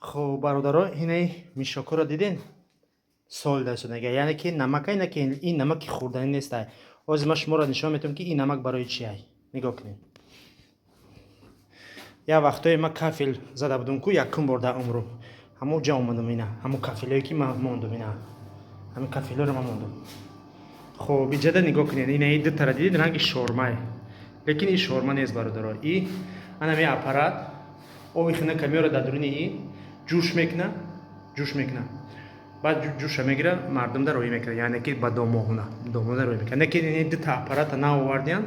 خب برادرها اینه میشاکو رو دیدین سالده شده یعنی که نمک اینه که این نمک خوردنی نیست. از ما شما را نشان میتونم که این نمک برای چی ای. نگاه کنید. یا وقتای ما کافل زده بودم که یکم بار در عمرو همو جا اومدم اینا همو کافلایی که ما موندم اینا همین کافلا رو ما موندم. خب اینجا نگاه کنید این دو تا دیدید رنگ شورمه لیکن این شورمه نیست برادرها. این انا می اپارات او میخونه کامیرا در درون این جوش میکنه بعد جوش میگیره مردم در روی میکنه یعنی که با دومونه روی میکنه نه که این دو تا اپارات نه آوردن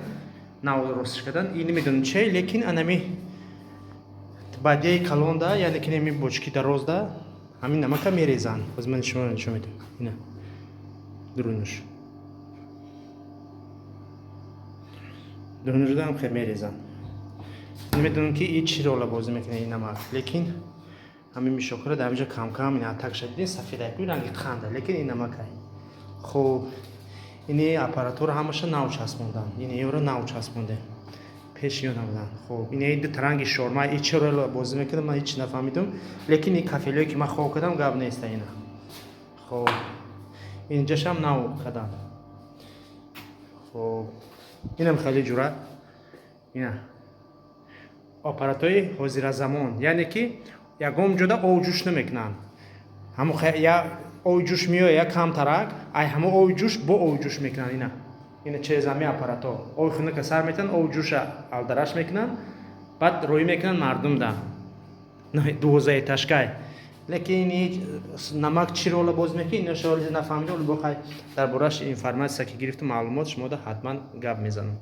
نه درست کردن این میدونن چه لیکن انا می بعدی کلون دا یعنی که نمی بچکی دراز دا همین نمک میریزن. باز من شما نشون میدم اینا درونش رو هم خیلی میریزن. نمیدونم که این چی رول بازی میکنه این نمک لیکن همین میشاکره در اینجا کم کم این اتاق شدید سفید اکوی رنگی خنده لیکن این نمک های. خب این اپاراتور همش نو چسبوندن این یورو نو چسبونده پیش یادم بودن. خب این دو رنگ شورما این چه رول بازی میکنه من هیچ نفهمیدم لیکن این کافه‌ای که من خواب کردم گاب نیست اینا. خب اینجاش هم نو کردم. خب اینم خیلی جوره اینا آپاراتوی حاضر زمان یعنی که یکم جدا او جوش نمیکنن همو یا او جوش میاد یا کم ترک ای همو او جوش با او جوش میکنن اینا چه زمی آپاراتو او خونه که سر میتن او جوش الدرش میکنن بعد روی میکنن مردم دا نه دوزه تشکای لیکن این نمک چی رول باز میکنه اینا شاید نفهمیده ولی بخوای دربارش اینفورماسیون که گرفتم معلومات شما دا حتما گپ میزنم.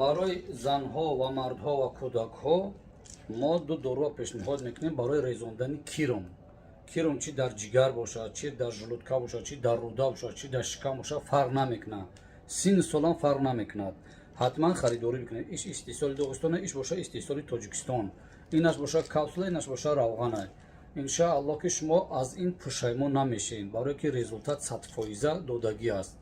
برای زنها و مردها و کودکها ما دو دارو پیشنهاد میکنیم برای ریزاندن کیروم چی در جگر باشد چی در ژلودکا باشد چی در روده باشد چی در شکم باشد فرق نمیکنه. سین سالان فرق نمیکند. ҳатман харидорӣ бикунед. Иш истеҳсоли Догистон, иш боша истеҳсоли Тоҷикистон, инаш боша капсула, инаш боша равғана. Иншааллоҳ ки шумо аз ин пушаймон намешавед, барое ки результат 100% додагӣ аст.